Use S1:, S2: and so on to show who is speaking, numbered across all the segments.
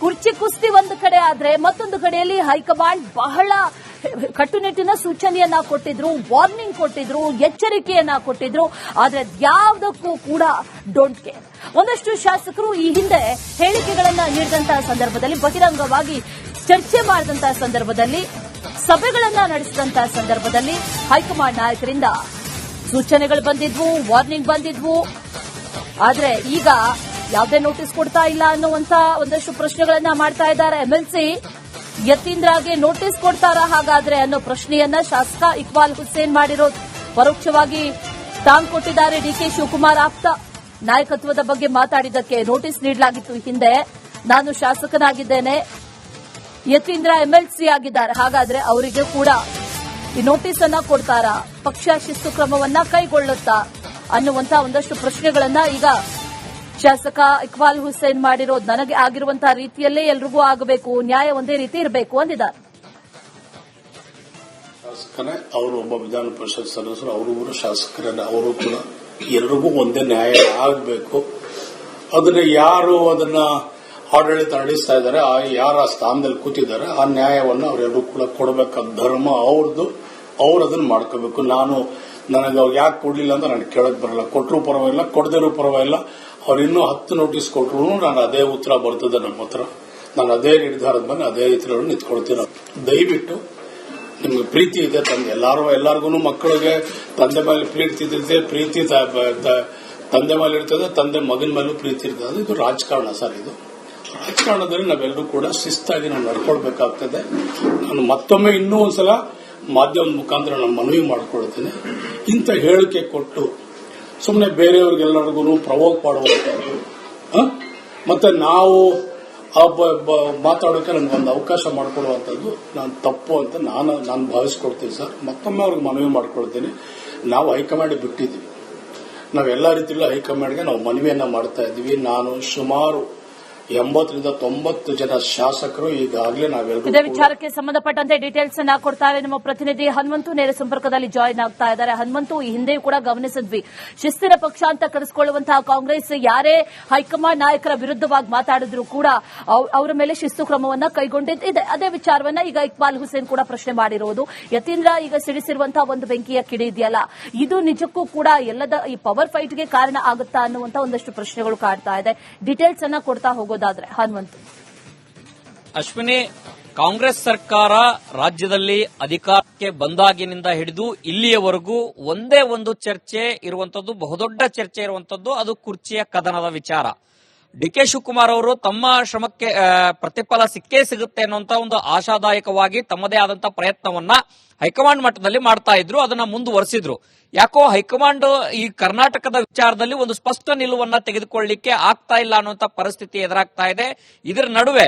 S1: ಕುರ್ಚಿ ಕುಸ್ತಿ ಒಂದು ಕಡೆ ಆದ್ರೆ ಮತ್ತೊಂದು ಕಡೆಯಲ್ಲಿ ಹೈಕಮಾಂಡ್ ಬಹಳ ಕಟ್ಟುನಿಟ್ಟಿನ ಸೂಚನೆಯನ್ನ ಕೊಟ್ಟಿದ್ರು, ವಾರ್ನಿಂಗ್ ಕೊಟ್ಟಿದ್ರು, ಎಚ್ಚರಿಕೆಯನ್ನ ಕೊಟ್ಟಿದ್ರು. ಆದ್ರೆ ಯಾವುದಕ್ಕೂ ಕೂಡ ಡೋಂಟ್ ಕೇರ್. ಒಂದಷ್ಟು ಶಾಸಕರು ಈ ಹಿಂದೆ ಹೇಳಿಕೆಗಳನ್ನ ನೀಡಿದಂತಹ ಸಂದರ್ಭದಲ್ಲಿ, ಬಹಿರಂಗವಾಗಿ ಚರ್ಚೆ ಮಾಡಿದಂತಹ ಸಂದರ್ಭದಲ್ಲಿ, ಸಭೆಗಳನ್ನ ನಡೆಸಿದಂತಹ ಸಂದರ್ಭದಲ್ಲಿ ಹೈಕಮಾಂಡ್ ನಾಯಕರಿಂದ ಸೂಚನೆಗಳು ಬಂದಿದ್ವು, ವಾರ್ನಿಂಗ್ ಬಂದಿದ್ವು. ಆದ್ರೆ ಈಗ ಯಾವುದೇ ನೋಟಿಸ್ ಕೊಡ್ತಾ ಇಲ್ಲ ಅನ್ನುವಂತ ಒಂದಷ್ಟು ಪ್ರಶ್ನೆಗಳನ್ನ ಮಾಡ್ತಾ ಇದ್ದಾರೆ. ಎಂಎಲ್ಸಿ ಯತೀಂದ್ರಗೆ ನೋಟಿಸ್ ಕೊಡ್ತಾರಾ ಹಾಗಾದ್ರೆ ಅನ್ನೋ ಪ್ರಶ್ನೆಯನ್ನ ಶಾಸಕ ಇಕ್ಬಾಲ್ ಹುಸೇನ್ ಮಾಡಿರೋದು. ಪರೋಕ್ಷವಾಗಿ ಟಾಂಗ್ ಕೊಟ್ಟಿದ್ದಾರೆ ಡಿಕೆ ಶಿವಕುಮಾರ್ ಆಪ್ತ. ನಾಯಕತ್ವದ ಬಗ್ಗೆ ಮಾತಾಡಿದ್ದಕ್ಕೆ ನೋಟಿಸ್ ನೀಡಲಾಗಿತ್ತು ಹಿಂದೆ. ನಾನು ಶಾಸಕನಾಗಿದ್ದೇನೆ, ಯತೀಂದ್ರ ಎಂಎಲ್ಸಿ ಆಗಿದ್ದಾರೆ, ಹಾಗಾದ್ರೆ ಅವರಿಗೆ ಕೂಡ ಈ ನೋಟಿಸ್ ಅನ್ನ ಕೊಡ್ತಾರಾ, ಪಕ್ಷ ಶಿಸ್ತು ಕ್ರಮವನ್ನ ಕೈಗೊಳ್ಳುತ್ತಾ ಅನ್ನುವಂತ ಒಂದಷ್ಟು ಪ್ರಶ್ನೆಗಳನ್ನ ಈಗ ಶಾಸಕ ಇಕ್ಬಾಲ್ ಹುಸೇನ್ ಮಾಡಿರೋದು. ನನಗೆ ಆಗಿರುವಂತಹ ರೀತಿಯಲ್ಲೇ ಎಲ್ರಿಗೂ ಆಗಬೇಕು, ನ್ಯಾಯ ಒಂದೇ ರೀತಿ ಇರಬೇಕು ಅಂದಿದ್ದಾರೆ.
S2: ಶಾಸಕರೇ ಅವರು ಒಬ್ಬ ವಿಧಾನ ಪರಿಷತ್ ಸದಸ್ಯರು, ಅವರು ಶಾಸಕರೇ, ಅವರು ಕೂಡ ಎಲ್ರಿಗೂ ಒಂದೇ ನ್ಯಾಯ ಆಗಬೇಕು. ಅದನ್ನ ಯಾರು ಅದನ್ನ ಆಡಳಿತ ನಡೆಸ್ತಾ ಇದ್ದಾರೆ, ಯಾರ ಸ್ಥಾನದಲ್ಲಿ ಕೂತಿದ್ದಾರೆ, ಆ ನ್ಯಾಯವನ್ನು ಅವರೆಲ್ಲರೂ ಕೂಡ ಕೊಡಬೇಕಾದ ಧರ್ಮ ಅವ್ರದ್ದು. ಅವ್ರು ಅದನ್ನ ಮಾಡ್ಕೋಬೇಕು. ನನಗೆ ಅವ್ರು ಯಾಕೆ ಕೊಡ್ಲಿಲ್ಲ ಅಂತ ನನಗೆ ಕೇಳಕ್ ಬರಲ್ಲ. ಕೊಟ್ಟರು ಪರವಾಗಿಲ್ಲ, ಕೊಡದಿರೋ ಪರವಾಗಿಲ್ಲ. ಅವ್ರು ಇನ್ನೂ 10 ನೋಟಿಸ್ ಕೊಟ್ಟರು ನಾನು ಅದೇ ಉತ್ತರ ಬರ್ತದೆ ನಮ್ಮ ಹತ್ರ. ನಾನು ಅದೇ ನಿರ್ಧಾರದ ಮೇಲೆ ಅದೇ ರೀತಿಯಲ್ಲಿ ನಿಂತ್ಕೊಳ್ತೀನಿ. ದಯವಿಟ್ಟು ನಿಮ್ಗೆ ಪ್ರೀತಿ ಇದೆ, ಎಲ್ಲರಿಗೂ ಮಕ್ಕಳಿಗೆ ತಂದೆ ಮೇಲೆ ಪ್ರೀತಿ ತಂದೆ ಮೇಲೆ ಇರ್ತದೆ, ತಂದೆ ಮಗನ ಮೇಲೂ ಪ್ರೀತಿ ಇರ್ತದೆ. ಇದು ರಾಜಕಾರಣ ಸರ್. ಇದು ರಾಜಕಾರಣದಲ್ಲಿ ನಾವೆಲ್ಲರೂ ಕೂಡ ಶಿಸ್ತಾಗಿ ನಾವು ನಡ್ಕೊಳ್ಬೇಕಾಗ್ತದೆ. ನಾನು ಮತ್ತೊಮ್ಮೆ ಇನ್ನೂ ಒಂದ್ಸಲ ಮಾಧ್ಯಮದ ಮುಖಾಂತರ ನಾನು ಮನವಿ ಮಾಡಿಕೊಳ್ತೇನೆ, ಇಂಥ ಹೇಳಿಕೆ ಕೊಟ್ಟು ಸುಮ್ಮನೆ ಬೇರೆಯವ್ರಿಗೆಲ್ಲರಿಗೂ ಪ್ರವೋಕ್ ಮಾಡುವಂಥದ್ದು, ಮತ್ತೆ ನಾವು ಮಾತಾಡೋಕೆ ನನಗೊಂದು ಅವಕಾಶ ಮಾಡಿಕೊಡುವಂಥದ್ದು ನಾನು ತಪ್ಪು ಅಂತ ನಾನು ಭಾವಿಸ್ಕೊಡ್ತೀನಿ ಸರ್. ಮತ್ತೊಮ್ಮೆ ಅವ್ರಿಗೆ ಮನವಿ ಮಾಡಿಕೊಳ್ತೀನಿ. ನಾವು ಹೈಕಮಾಂಡ್ ಬಿಟ್ಟಿದ್ವಿ, ನಾವೆಲ್ಲ ರೀತಿಯಲ್ಲೂ ಹೈಕಮಾಂಡ್ಗೆ ನಾವು ಮನವಿಯನ್ನ ಮಾಡ್ತಾ ಇದ್ವಿ. ನಾನು ಸುಮಾರು 80ರಿಂದ 90 ಜನ ಶಾಸಕರು ಈಗಾಗಲೇ ನಾವೆಲ್ಲರೂ
S1: ಇದೇ ವಿಚಾರಕ್ಕೆ ಸಂಬಂಧಪಟ್ಟಂತೆ ಡೀಟೇಲ್ಸ್ ಅನ್ನ ಕೊಡ್ತಾರೆ ನಮ್ಮ ಪ್ರತಿನಿಧಿ ಹನುಮಂತು. ನೇರ ಸಂಪರ್ಕದಲ್ಲಿ ಜಾಯಿನ್ ಆಗ್ತಾ ಇದ್ದಾರೆ. ಹನುಮಂತು, ಈ ಹಿಂದೆಯೂ ಕೂಡ ಗಮನಿಸಿದ್ವಿ, ಶಿಸ್ತಿನ ಪಕ್ಷ ಅಂತ ಕರೆಸಿಕೊಳ್ಳುವಂತಹ ಕಾಂಗ್ರೆಸ್ ಯಾರೇ ಹೈಕಮಾಂಡ್ ನಾಯಕರ ವಿರುದ್ಧವಾಗಿ ಮಾತಾಡಿದ್ರು ಕೂಡ ಅವರ ಮೇಲೆ ಶಿಸ್ತು ಕ್ರಮವನ್ನ ಕೈಗೊಂಡಿದೆ. ಅದೇ ವಿಚಾರವನ್ನ ಈಗ ಇಕ್ಬಾಲ್ ಹುಸೇನ್ ಕೂಡ ಪ್ರಶ್ನೆ ಮಾಡಿರುವುದು. ಯತೀಂದ್ರ ಈಗ ಸಿಡಿಸಿರುವಂತಹ ಒಂದು ಬೆಂಕಿಯ ಕಿಡಿ ಇದೆಯಲ್ಲ, ಇದು ನಿಜಕ್ಕೂ ಕೂಡ ಎಲ್ಲದ ಈ ಪವರ್ ಫೈಟ್ಗೆ ಕಾರಣ ಆಗುತ್ತಾ ಅನ್ನುವಂತ ಒಂದಷ್ಟು ಪ್ರಶ್ನೆಗಳು ಕಾಡ್ತಾ ಇದೆ. ಡೀಟೇಲ್ಸ್ ಅನ್ನ ಕೊಡ್ತಾ ಹೋಗೋದಾದ್ರೆ ಹನುಮಂತು.
S3: ಅಶ್ವಿನಿ, ಕಾಂಗ್ರೆಸ್ ಸರ್ಕಾರ ರಾಜ್ಯದಲ್ಲಿ ಅಧಿಕಾರಕ್ಕೆ ಬಂದಾಗಿನಿಂದ ಹಿಡಿದು ಇಲ್ಲಿಯವರೆಗೂ ಒಂದೇ ಒಂದು ಚರ್ಚೆ ಇರುವಂತದ್ದು, ಬಹುದೊಡ್ಡ ಚರ್ಚೆ ಇರುವಂತದ್ದು, ಅದು ಕುರ್ಚಿಯ ಕದನದ ವಿಚಾರ. ಡಿಕೆ ಶಿವಕುಮಾರ್ ಅವರು ತಮ್ಮ ಶ್ರಮಕ್ಕೆ ಪ್ರತಿಫಲ ಸಿಕ್ಕೇ ಸಿಗುತ್ತೆ ಅನ್ನುವಂತ ಒಂದು ಆಶಾದಾಯಕವಾಗಿ ತಮ್ಮದೇ ಆದಂತಹ ಪ್ರಯತ್ನವನ್ನ ಹೈಕಮಾಂಡ್ ಮಟ್ಟದಲ್ಲಿ ಮಾಡ್ತಾ ಇದ್ರು, ಅದನ್ನ ಮುಂದುವರೆಸಿದ್ರು. ಯಾಕೋ ಹೈಕಮಾಂಡ್ ಈ ಕರ್ನಾಟಕದ ವಿಚಾರದಲ್ಲಿ ಒಂದು ಸ್ಪಷ್ಟ ನಿಲುವನ್ನ ತೆಗೆದುಕೊಳ್ಳಲಿಕ್ಕೆ ಆಗ್ತಾ ಇಲ್ಲ ಅನ್ನುವಂತ ಪರಿಸ್ಥಿತಿ ಎದುರಾಗ್ತಾ ಇದೆ. ಇದರ ನಡುವೆ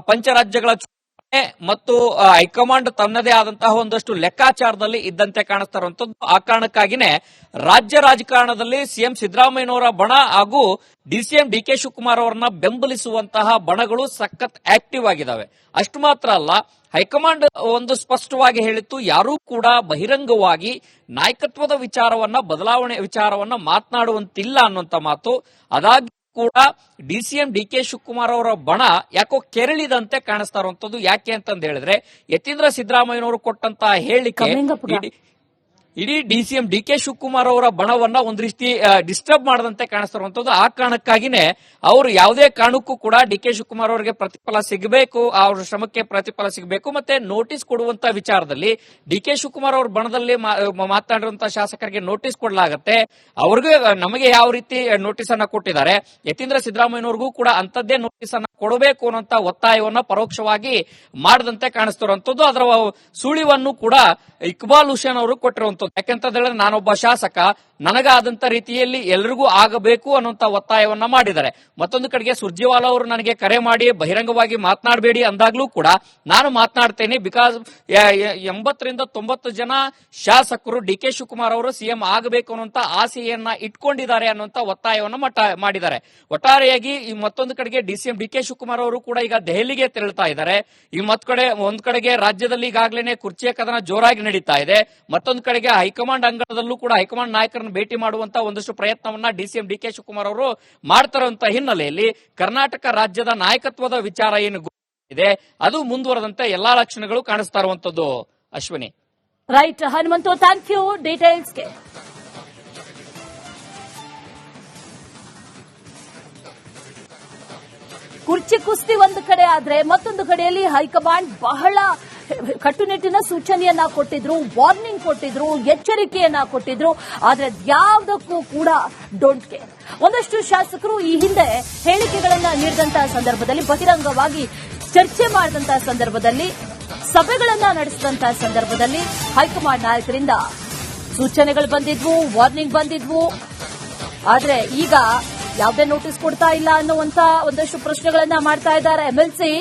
S3: ಪಂಚರಾಜ್ಯಗಳ ಚುನಾವಣೆ ಮತ್ತು ಹೈಕಮಾಂಡ್ ತನ್ನದೇ ಆದಂತಹ ಒಂದಷ್ಟು ಲೆಕ್ಕಾಚಾರದಲ್ಲಿ ಇದ್ದಂತೆ ಕಾಣಿಸ್ತಾ ಇರುವಂತದ್ದು. ಆ ಕಾರಣಕ್ಕಾಗಿನೇ ರಾಜ್ಯ ರಾಜಕಾರಣದಲ್ಲಿ ಸಿಎಂ ಸಿದ್ದರಾಮಯ್ಯನವರ ಬಣ ಹಾಗೂ ಡಿಸಿಎಂ ಡಿಕೆ ಶಿವಕುಮಾರ್ ಅವರನ್ನ ಬೆಂಬಲಿಸುವಂತಹ ಬಣಗಳು ಸಖತ್ ಆಕ್ಟಿವ್ ಆಗಿದ್ದಾವೆ. ಅಷ್ಟು ಮಾತ್ರ ಅಲ್ಲ, ಹೈಕಮಾಂಡ್ ಒಂದು ಸ್ಪಷ್ಟವಾಗಿ ಹೇಳಿತ್ತು, ಯಾರೂ ಕೂಡ ಬಹಿರಂಗವಾಗಿ ನಾಯಕತ್ವದ ವಿಚಾರವನ್ನ, ಬದಲಾವಣೆ ವಿಚಾರವನ್ನ ಮಾತನಾಡುವಂತಿಲ್ಲ ಅನ್ನುವಂತ ಮಾತು. ಅದಾಗಿ ಕೂಡ ಡಿಸಿಎಂ ಡಿಕೆ ಶಿವಕುಮಾರ್ ಅವರ ಬಣ ಯಾಕೋ ಕೆರಳಿದಂತೆ ಕಾಣಿಸ್ತಾ ಇರುವಂತದ್ದು. ಯಾಕೆ ಅಂತಂದು ಹೇಳಿದ್ರೆ, ಯತೀಂದ್ರ ಸಿದ್ದರಾಮಯ್ಯನವರು ಕೊಟ್ಟಂತಹ ಹೇಳಿಕೆ ಇಡೀ ಡಿಸಿಎಂ ಡಿಕೆ ಶಿವಕುಮಾರ್ ಅವರ ಬಣವನ್ನ ಒಂದು ರೀತಿ ಡಿಸ್ಟರ್ಬ್ ಮಾಡದಂತೆ ಕಾಣಿಸ್ತಿರುವಂತದ್ದು. ಆ ಕಾರಣಕ್ಕಾಗಿನೇ ಅವರು ಯಾವುದೇ ಕಾರಣಕ್ಕೂ ಕೂಡ ಡಿಕೆ ಶಿವಕುಮಾರ್ ಅವರಿಗೆ ಪ್ರತಿಫಲ ಸಿಗಬೇಕು, ಅವ್ರ ಶ್ರಮಕ್ಕೆ ಪ್ರತಿಫಲ ಸಿಗಬೇಕು, ಮತ್ತೆ ನೋಟಿಸ್ ಕೊಡುವಂತ ವಿಚಾರದಲ್ಲಿ ಡಿಕೆ ಶಿವಕುಮಾರ್ ಅವ್ರ ಬಣದಲ್ಲಿ ಮಾತನಾಡಿರುವಂತಹ ಶಾಸಕರಿಗೆ ನೋಟಿಸ್ ಕೊಡಲಾಗತ್ತೆ. ಅವ್ರಿಗೆ ನಮಗೆ ಯಾವ ರೀತಿ ನೋಟಿಸ್ ಅನ್ನ ಕೊಟ್ಟಿದ್ದಾರೆ, ಯತೀಂದ್ರ ಸಿದ್ದರಾಮಯ್ಯನವ್ರಿಗೂ ಕೂಡ ಅಂತದ್ದೇ ನೋಟಿಸ್ ಅನ್ನ ಕೊಡಬೇಕು ಅನ್ನೋಂತ ಒತ್ತಾಯವನ್ನ ಪರೋಕ್ಷವಾಗಿ ಮಾಡದಂತೆ ಕಾಣಿಸ್ತಿರುವಂತದ್ದು. ಅದರ ಸುಳಿವನ್ನು ಕೂಡ ಇಕ್ಬಾಲ್ ಹುಸೇನ್ ಅವರು ಕೊಟ್ಟಿರುವಂತದ್ದು. ಯಾಕೆಂತ ಹೇಳಿದ್ರೆ, ನಾನೊಬ್ಬ ಶಾಸಕ, ನನಗಾದಂತ ರೀತಿಯಲ್ಲಿ ಎಲ್ಲರಿಗೂ ಆಗಬೇಕು ಅನ್ನುವಂತ ಒತ್ತಾಯವನ್ನ ಮಾಡಿದ್ದಾರೆ. ಮತ್ತೊಂದು ಕಡೆಗೆ ಸುರ್ಜೇವಾಲಾ ಅವರು ನನಗೆ ಕರೆ ಮಾಡಿ ಬಹಿರಂಗವಾಗಿ ಮಾತನಾಡಬೇಡಿ ಅಂದಾಗ್ಲೂ ಕೂಡ ನಾನು ಮಾತನಾಡ್ತೇನೆ, ಬಿಕಾಸ್ 80ರಿಂದ 90 ಜನ ಶಾಸಕರು ಡಿಕೆ ಶಿವಕುಮಾರ್ ಅವರು ಸಿಎಂ ಆಗಬೇಕು ಅನ್ನುವಂತ ಆಸೆಯನ್ನ ಇಟ್ಕೊಂಡಿದ್ದಾರೆ ಅನ್ನುವಂತ ಒತ್ತಾಯವನ್ನ ಮಾಡಿದ್ದಾರೆ. ಒಟ್ಟಾರೆಯಾಗಿ ಈ ಮತ್ತೊಂದು ಕಡೆಗೆ ಡಿಸಿಎಂ ಡಿಕೆ ಶಿವಕುಮಾರ್ ಅವರು ಕೂಡ ಈಗ ದೆಹಲಿಗೆ ತೆರಳುತ್ತಾ ಇದ್ದಾರೆ. ಈ ಒಂದ್ ಕಡೆಗೆ ರಾಜ್ಯದಲ್ಲಿ ಈಗಾಗಲೇ ಕುರ್ಚಿಯ ಕದನ ಜೋರಾಗಿ ನಡೀತಾ ಇದೆ. ಮತ್ತೊಂದು ಕಡೆಗೆ ಹೈಕಮಾಂಡ್ ಅಂಗಳದಲ್ಲೂ ಕೂಡ ಹೈಕಮಾಂಡ್ ನಾಯಕರನ್ನು ಅವರನ್ನು ಭೇಟಿ ಮಾಡುವಂತ ಒಂದಷ್ಟು ಪ್ರಯತ್ನವನ್ನ ಡಿಸಿಎಂ ಡಿ ಕೆ ಶಿವಕುಮಾರ್ ಅವರು ಮಾಡ್ತಾರಂತ ಹಿನ್ನೆಲೆಯಲ್ಲಿ ಕರ್ನಾಟಕ ರಾಜ್ಯದ ನಾಯಕತ್ವದ ವಿಚಾರ ಏನು ಇದೆ ಅದು ಮುಂದುವರೆದಂತೆ ಎಲ್ಲಾ ಲಕ್ಷಣಗಳು ಕಾಣಿಸ್ತಾ ಇರುವಂತದ್ದು. Ashwini.
S1: Right Hanumanthu, thank you ಡೀಟೇಲ್ಸ್ಗೆ. ಕುರ್ಚಿ ಕುಸ್ತಿ ಒಂದು ಕಡೆ ಆದ್ರೆ ಮತ್ತೊಂದು ಕಡೆಯಲ್ಲಿ ಹೈಕಮಾಂಡ್ ಬಹಳ ಕಟ್ಟುನಿಟ್ಟಿನ ಸೂಚನೆಯನ್ನ ಕೊಟ್ಟಿದ್ರು, ವಾರ್ನಿಂಗ್ ಕೊಟ್ಟಿದ್ರು, ಎಚ್ಚರಿಕೆಯನ್ನ ಕೊಟ್ಟಿದ್ರು. ಆದ್ರೆ ಯಾವುದಕ್ಕೂ ಕೂಡ ಡೋಂಟ್ ಕೇರ್. ಒಂದಷ್ಟು ಶಾಸಕರು ಈ ಹಿಂದೆ ಹೇಳಿಕೆಗಳನ್ನ ನೀಡಿದಂತಹ ಸಂದರ್ಭದಲ್ಲಿ, ಬಹಿರಂಗವಾಗಿ ಚರ್ಚೆ ಮಾಡಿದಂತಹ ಸಂದರ್ಭದಲ್ಲಿ, ಸಭೆಗಳನ್ನ ನಡೆಸಿದಂತಹ ಸಂದರ್ಭದಲ್ಲಿ ಹೈಕಮಾಂಡ್ ನಾಯಕರಿಂದ ಸೂಚನೆಗಳು ಬಂದಿದ್ವು, ವಾರ್ನಿಂಗ್ ಬಂದಿದ್ವು. ಆದ್ರೆ ಈಗ ಯಾವುದೇ ನೋಟಿಸ್ ಕೊಡ್ತಾ ಇಲ್ಲ ಅನ್ನುವಂತ ಒಂದಷ್ಟು ಪ್ರಶ್ನೆಗಳನ್ನ ಮಾಡ್ತಾ ಇದ್ದಾರೆ. ಎಂಎಲ್ಸಿ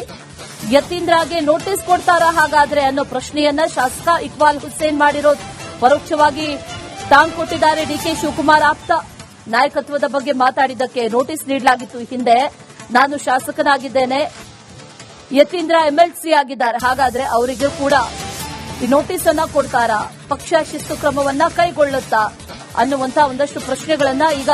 S1: ಯತೀಂದ್ರಗೆ ನೋಟಿಸ್ ಕೊಡ್ತಾರಾ ಹಾಗಾದ್ರೆ ಅನ್ನೋ ಪ್ರಶ್ನೆಯನ್ನ ಶಾಸಕ ಇಕ್ಬಾಲ್ ಹುಸೇನ್ ಮಾಡಿರೋದು. ಪರೋಕ್ಷವಾಗಿ ಟಾಂಗ್ ಕೊಟ್ಟಿದ್ದಾರೆ ಡಿಕೆ ಶಿವಕುಮಾರ್ ಆಪ್ತ. ನಾಯಕತ್ವದ ಬಗ್ಗೆ ಮಾತಾಡಿದ್ದಕ್ಕೆ ನೋಟಿಸ್ ನೀಡಲಾಗಿತ್ತು ಹಿಂದೆ. ನಾನು ಶಾಸಕನಾಗಿದ್ದೇನೆ, ಯತೀಂದ್ರ ಎಂಎಲ್ಸಿ ಆಗಿದ್ದಾರೆ, ಹಾಗಾದ್ರೆ ಅವರಿಗೂ ಕೂಡ ಈ ನೋಟಿಸ್ ಅನ್ನ ಕೊಡ್ತಾರಾ, ಪಕ್ಷ ಶಿಸ್ತು ಕ್ರಮವನ್ನ ಕೈಗೊಳ್ಳುತ್ತಾ ಅನ್ನುವಂತ ಒಂದಷ್ಟು ಪ್ರಶ್ನೆಗಳನ್ನ ಈಗ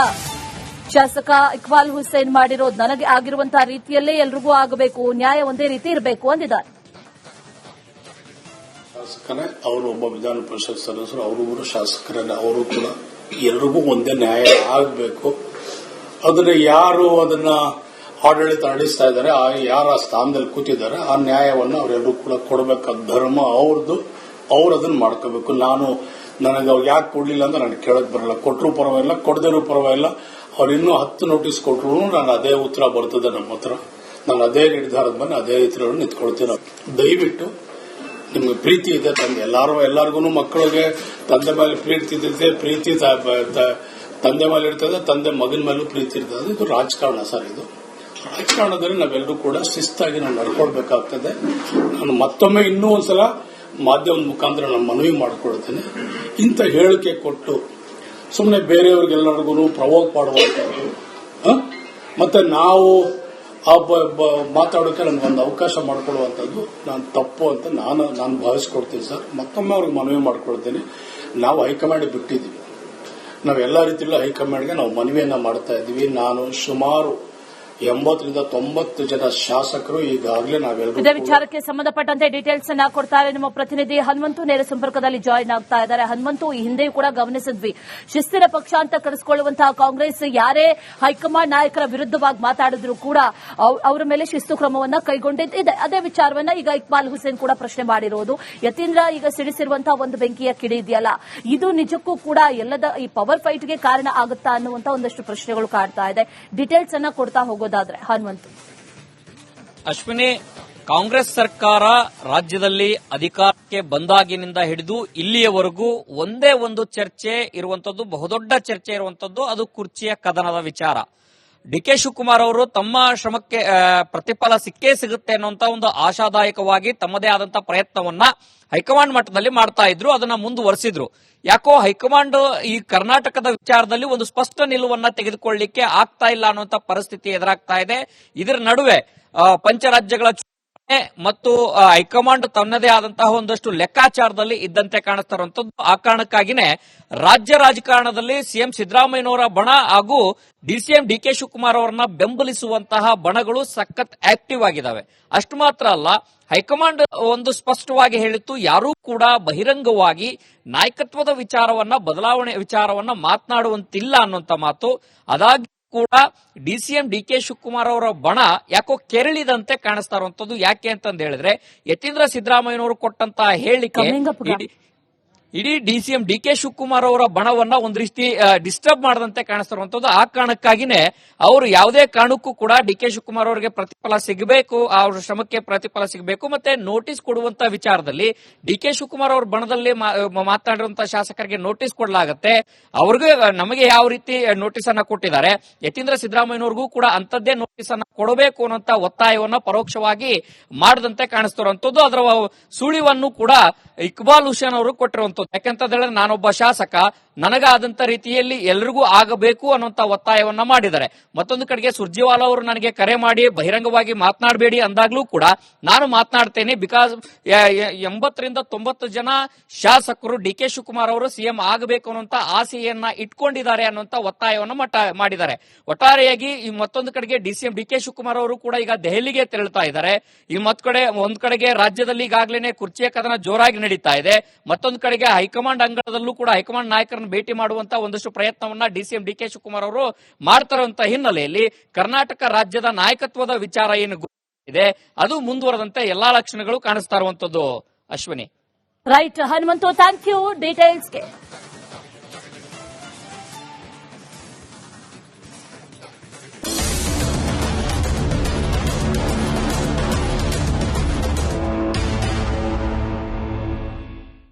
S1: ಶಾಸಕ ಇಕ್ಬಾಲ್ ಹುಸೇನ್ ಮಾಡಿರೋದು. ನನಗೆ ಆಗಿರುವಂತಹ ರೀತಿಯಲ್ಲೇ ಎಲ್ರಿಗೂ ಆಗಬೇಕು, ನ್ಯಾಯ ಒಂದೇ ರೀತಿ ಇರಬೇಕು ಅಂದಿದ್ದಾರೆ.
S2: ಶಾಸಕರೇ ಅವರು ಒಬ್ಬ ವಿಧಾನ ಪರಿಷತ್ ಸದಸ್ಯರು, ಅವರು ಶಾಸಕರನ್ನ ಅವರು ಕೂಡ ಎಲ್ರಿಗೂ ಒಂದೇ ನ್ಯಾಯ ಆಗಬೇಕು. ಅದನ್ನ ಯಾರು ಅದನ್ನ ಆಡಳಿತ ನಡೆಸ್ತಾ ಇದ್ದಾರೆ, ಯಾರ ಸ್ಥಾನದಲ್ಲಿ ಕೂತಿದ್ದಾರೆ, ಆ ನ್ಯಾಯವನ್ನು ಅವರೆಲ್ಲರೂ ಕೂಡ ಕೊಡಬೇಕಾದ ಧರ್ಮ ಅವ್ರದ್ದು. ಅವ್ರು ಅದನ್ನ ಮಾಡ್ಕೋಬೇಕು. ನನಗೆ ಅವ್ರು ಯಾಕೆ ಕೊಡ್ಲಿಲ್ಲ ಅಂತ ನನಗೆ ಕೇಳಕ್ ಬರಲ್ಲ. ಕೊಟ್ಟರು ಪರವಾಗಿಲ್ಲ, ಕೊಡದಿರೋ ಪರವಾಗಿಲ್ಲ. ಅವ್ರು ಇನ್ನೂ 10 ನೋಟಿಸ್ ಕೊಟ್ಟರು ನಾನು ಅದೇ ಉತ್ತರ ಬರ್ತದೆ ನಮ್ಮ ಹತ್ರ. ನಾನು ಅದೇ ನಿರ್ಧಾರದ ಮೇಲೆ ಅದೇ ರೀತಿ ನಿಂತ್ಕೊಳ್ತೀನಿ. ದಯವಿಟ್ಟು ನಿಮ್ಗೆ ಪ್ರೀತಿ ಇದೆ ತಂದೆ ಎಲ್ಲಾರ್ಗು ಮಕ್ಕಳಿಗೆ ತಂದೆ ಮೇಲೆ ಪ್ರೀತಿ ತಂದೆ ಮೇಲೆ ಇರ್ತದೆ, ತಂದೆ ಮಗನ ಮೇಲೂ ಪ್ರೀತಿ ಇರ್ತದೆ. ಇದು ರಾಜಕಾರಣ ಸರ್. ಇದು ರಾಜಕಾರಣದಲ್ಲಿ ನಾವೆಲ್ಲರೂ ಕೂಡ ಶಿಸ್ತಾಗಿ ನಾವು ನಡ್ಕೊಳ್ಬೇಕಾಗ್ತದೆ. ನಾನು ಮತ್ತೊಮ್ಮೆ ಇನ್ನೂ ಒಂದ್ಸಲ ಮಾಧ್ಯಮದ ಮುಖಾಂತರ ನಾನು ಮನವಿ ಮಾಡಿಕೊಳ್ತೇನೆ, ಇಂಥ ಹೇಳಿಕೆ ಕೊಟ್ಟು ಸುಮ್ಮನೆ ಬೇರೆಯವ್ರಿಗೆಲ್ಲರಿಗೂ ಪ್ರವೋಕ್ ಮಾಡುವಂಥದ್ದು, ಮತ್ತೆ ನಾವು ಮಾತಾಡೋಕೆ ನನಗೊಂದು ಅವಕಾಶ ಮಾಡಿಕೊಡುವಂಥದ್ದು ನಾನು ತಪ್ಪು ಅಂತ ನಾನು ಭಾವಿಸ್ಕೊಡ್ತೀನಿ ಸರ್. ಮತ್ತೊಮ್ಮೆ ಅವ್ರಿಗೆ ಮನವಿ ಮಾಡಿಕೊಳ್ತೀನಿ. ನಾವು ಹೈಕಮಾಂಡ್ ಬಿಟ್ಟಿದ್ದೀವಿ. ನಾವೆಲ್ಲ ರೀತಿಯಲ್ಲೂ ಹೈಕಮಾಂಡ್ಗೆ ನಾವು ಮನವಿಯನ್ನ ಮಾಡ್ತಾ ಇದ್ದೀವಿ. ನಾನು ಸುಮಾರು 80ರಿಂದ 90 ಜನ ಶಾಸಕರು ಈಗಾಗಲೇ ನಾವೆಲ್ಲರೂ
S1: ಇದೇ ವಿಚಾರಕ್ಕೆ ಸಂಬಂಧಪಟ್ಟಂತೆ ಡೀಟೇಲ್ಸ್ ಅನ್ನ ಕೊಡ್ತಾರೆ ನಮ್ಮ ಪ್ರತಿನಿಧಿ ಹನುಮಂತು. ನೇರ ಸಂಪರ್ಕದಲ್ಲಿ ಜಾಯಿನ್ ಆಗ್ತಾ ಇದ್ದಾರೆ. ಹನುಮಂತು, ಈ ಹಿಂದೆಯೂ ಕೂಡ ಗಮನಿಸಿದ್ವಿ, ಶಿಸ್ತಿನ ಪಕ್ಷ ಅಂತ ಕರೆಸಿಕೊಳ್ಳುವಂತಹ ಕಾಂಗ್ರೆಸ್ ಯಾರೇ ಹೈಕಮಾಂಡ್ ನಾಯಕರ ವಿರುದ್ಧವಾಗಿ ಮಾತಾಡಿದ್ರು ಕೂಡ ಅವರ ಮೇಲೆ ಶಿಸ್ತು ಕ್ರಮವನ್ನ ಕೈಗೊಂಡಿದೆ. ಅದೇ ವಿಚಾರವನ್ನ ಈಗ ಇಕ್ಬಾಲ್ ಹುಸೇನ್ ಕೂಡ ಪ್ರಶ್ನೆ ಮಾಡಿರೋದು. ಯತೀಂದ್ರ ಈಗ ಸಿಡಿಸಿರುವಂತಹ ಒಂದು ಬೆಂಕಿಯ ಕಿಡಿ ಇದೆಯಲ್ಲ, ಇದು ನಿಜಕ್ಕೂ ಕೂಡ ಎಲ್ಲದ ಈ ಪವರ್ ಫೈಟ್ಗೆ ಕಾರಣ ಆಗುತ್ತಾ ಅನ್ನುವಂತ ಒಂದಷ್ಟು ಪ್ರಶ್ನೆಗಳು ಕಾಡ್ತಾ ಇದೆ. ಡೀಟೇಲ್ಸ್ ಅನ್ನ ಕೊಡ್ತಾ ಹೋಗೋದಾದ್ರೆ ಹನುಮಂತು.
S3: ಅಶ್ವಿನಿ, ಕಾಂಗ್ರೆಸ್ ಸರ್ಕಾರ ರಾಜ್ಯದಲ್ಲಿ ಅಧಿಕಾರಕ್ಕೆ ಬಂದಾಗಿನಿಂದ ಹಿಡಿದು ಇಲ್ಲಿಯವರೆಗೂ ಒಂದೇ ಒಂದು ಚರ್ಚೆ ಇರುವಂತದ್ದು, ಬಹುದೊಡ್ಡ ಚರ್ಚೆ ಇರುವಂತದ್ದು, ಅದು ಕುರ್ಚಿಯ ಕದನದ ವಿಚಾರ. ಡಿಕೆ ಶಿವಕುಮಾರ್ ಅವರು ತಮ್ಮ ಶ್ರಮಕ್ಕೆ ಪ್ರತಿಫಲ ಸಿಕ್ಕೇ ಸಿಗುತ್ತೆ ಅನ್ನುವಂತ ಒಂದು ಆಶಾದಾಯಕವಾಗಿ ತಮ್ಮದೇ ಆದಂತಹ ಪ್ರಯತ್ನವನ್ನ ಹೈಕಮಾಂಡ್ ಮಟ್ಟದಲ್ಲಿ ಮಾಡ್ತಾ ಇದ್ರು, ಅದನ್ನ ಮುಂದುವರೆಸಿದ್ರು. ಯಾಕೋ ಹೈಕಮಾಂಡ್ ಈ ಕರ್ನಾಟಕದ ವಿಚಾರದಲ್ಲಿ ಒಂದು ಸ್ಪಷ್ಟ ನಿಲುವನ್ನ ತೆಗೆದುಕೊಳ್ಳಲಿಕ್ಕೆ ಆಗ್ತಾ ಇಲ್ಲ ಅನ್ನುವಂತ ಪರಿಸ್ಥಿತಿ ಎದುರಾಗ್ತಾ ಇದೆ. ಇದರ ನಡುವೆ ಪಂಚರಾಜ್ಯಗಳ ಚುನಾವಣೆ ಮತ್ತು ಹೈಕಮಾಂಡ್ ತನ್ನದೇ ಆದಂತಹ ಒಂದಷ್ಟು ಲೆಕ್ಕಾಚಾರದಲ್ಲಿ ಇದ್ದಂತೆ ಕಾಣಿಸ್ತಾ ಇರುವಂತದ್ದು. ಆ ಕಾರಣಕ್ಕಾಗಿನೇ ರಾಜ್ಯ ರಾಜಕಾರಣದಲ್ಲಿ ಸಿಎಂ ಸಿದ್ದರಾಮಯ್ಯನವರ ಬಣ ಹಾಗೂ ಡಿಸಿಎಂ ಡಿಕೆ ಶಿವಕುಮಾರ್ ಅವರನ್ನ ಬೆಂಬಲಿಸುವಂತಹ ಬಣಗಳು ಸಖತ್ ಆಕ್ಟಿವ್ ಆಗಿದ್ದಾವೆ. ಅಷ್ಟು ಮಾತ್ರ ಅಲ್ಲ, ಹೈಕಮಾಂಡ್ ಒಂದು ಸ್ಪಷ್ಟವಾಗಿ ಹೇಳಿತ್ತು, ಯಾರೂ ಕೂಡ ಬಹಿರಂಗವಾಗಿ ನಾಯಕತ್ವದ ವಿಚಾರವನ್ನ, ಬದಲಾವಣೆ ವಿಚಾರವನ್ನ ಮಾತನಾಡುವಂತಿಲ್ಲ ಅನ್ನುವಂತ ಮಾತು. ಅದಾಗಿ ಕೂಡ ಡಿಸಿಎಂ ಡಿಕೆ ಶಿವಕುಮಾರ್ ಅವರ ಬಣ ಯಾಕೋ ಕೆರಳಿದಂತೆ ಕಾಣಿಸ್ತಾ ಇರುವಂತದ್ದು. ಯಾಕೆ ಅಂತಂದ ಹೇಳಿದ್ರೆ, ಯತೀಂದ್ರ ಸಿದ್ದರಾಮಯ್ಯನವರು ಕೊಟ್ಟಂತಹ ಹೇಳಿಕೆ ಇಡೀ ಡಿಸಿಎಂ ಡಿಕೆ ಶಿವಕುಮಾರ್ ಅವರ ಬಣವನ್ನ ಒಂದು ರೀತಿ ಡಿಸ್ಟರ್ಬ್ ಮಾಡದಂತೆ ಕಾಣಿಸ್ತಿರುವಂತದ್ದು. ಆ ಕಾರಣಕ್ಕಾಗಿನೇ ಅವರು ಯಾವುದೇ ಕಾರಣಕ್ಕೂ ಕೂಡ ಡಿಕೆ ಶಿವಕುಮಾರ್ ಅವರಿಗೆ ಪ್ರತಿಫಲ ಸಿಗಬೇಕು, ಅವರ ಶ್ರಮಕ್ಕೆ ಪ್ರತಿಫಲ ಸಿಗಬೇಕು, ಮತ್ತೆ ನೋಟಿಸ್ ಕೊಡುವಂತ ವಿಚಾರದಲ್ಲಿ ಡಿಕೆ ಶಿವಕುಮಾರ್ ಅವರ ಬಣದಲ್ಲಿ ಮಾತನಾಡಿರುವಂತಹ ಶಾಸಕರಿಗೆ ನೋಟಿಸ್ ಕೊಡಲಾಗುತ್ತೆ. ಅವ್ರಿಗೆ ನಮಗೆ ಯಾವ ರೀತಿ ನೋಟಿಸ್ ಅನ್ನ ಕೊಟ್ಟಿದ್ದಾರೆ, ಯತೀಂದ್ರ ಸಿದ್ದರಾಮಯ್ಯನವ್ರಿಗೂ ಕೂಡ ಅಂತದ್ದೇ ನೋಟಿಸ್ ಅನ್ನ ಕೊಡಬೇಕು ಅನ್ನೋಂತ ಒತ್ತಾಯವನ್ನ ಪರೋಕ್ಷವಾಗಿ ಮಾಡದಂತೆ ಕಾಣಿಸ್ತಿರುವಂತದ್ದು. ಅದರ ಸುಳಿವನ್ನು ಕೂಡ ಇಕ್ಬಾಲ್ ಹುಸೇನ್ ಅವರು ಕೊಟ್ಟಿರುವಂತದ್ದು. ಅನ್ನುವಂಥದ್ದು. ಯಾಕಂತ ಹೇಳಿದ್ರೆ ನಾನೊಬ್ಬ ಶಾಸಕ, ನನಗಾದಂತ ರೀತಿಯಲ್ಲಿ ಎಲ್ರಿಗೂ ಆಗಬೇಕು ಅನ್ನುವಂತ ಒತ್ತಾಯವನ್ನ ಮಾಡಿದ್ದಾರೆ. ಮತ್ತೊಂದು ಕಡೆಗೆ ಸುರ್ಜೇವಾಲಾ ಅವರು ನನಗೆ ಕರೆ ಮಾಡಿ ಬಹಿರಂಗವಾಗಿ ಮಾತನಾಡಬೇಡಿ ಅಂದಾಗ್ಲೂ ಕೂಡ ನಾನು ಮಾತನಾಡ್ತೇನೆ. ಬಿಕಾಸ್ 80 ರಿಂದ 90 ಜನ ಶಾಸಕರು ಡಿ.ಕೆ. ಶಿವಕುಮಾರ್ ಅವರು ಸಿಎಂ ಆಗಬೇಕು ಅನ್ನುವಂತ ಆಸೆಯನ್ನ ಇಟ್ಕೊಂಡಿದ್ದಾರೆ ಅನ್ನುವಂತ ಒತ್ತಾಯವನ್ನ ಮಾಡಿದ್ದಾರೆ. ಒಟ್ಟಾರೆಯಾಗಿ ಈ ಮತ್ತೊಂದು ಕಡೆಗೆ ಡಿ.ಕೆ. ಶಿವಕುಮಾರ್ ಅವರು ಕೂಡ ಈಗ ದೆಹಲಿಗೆ ತೆರಳುತ್ತಾ ಇದ್ದಾರೆ. ಈ ಒಂದ್ ಕಡೆಗೆ ರಾಜ್ಯದಲ್ಲಿ ಈಗಾಗಲೇ ಕುರ್ಚಿಯ ಕದನ ಜೋರಾಗಿ ನಡೀತಾ ಇದೆ. ಮತ್ತೊಂದು ಕಡೆಗೆ ಹೈಕಮಾಂಡ್ ಅಂಗಳದಲ್ಲೂ ಕೂಡ ಹೈಕಮಾಂಡ್ ನಾಯಕರನ್ನು ಭೇಟಿ ಮಾಡುವಂತ ಒಂದಷ್ಟು ಪ್ರಯತ್ನವನ್ನ ಡಿ.ಕೆ. ಶಿವಕುಮಾರ್ ಅವರು ಮಾಡ್ತಾರಂತ ಹಿನ್ನೆಲೆಯಲ್ಲಿ ಕರ್ನಾಟಕ ರಾಜ್ಯದ ನಾಯಕತ್ವದ ವಿಚಾರ ಏನು ಇದೆ ಅದು ಮುಂದುವರೆದಂತೆ ಎಲ್ಲಾ ಲಕ್ಷಣಗಳು ಕಾಣಿಸ್ತಾ ಇರುವಂತದ್ದು. Ashwini.
S1: Right Hanumanthu, thank you ಡೀಟೇಲ್ಸ್ಗೆ.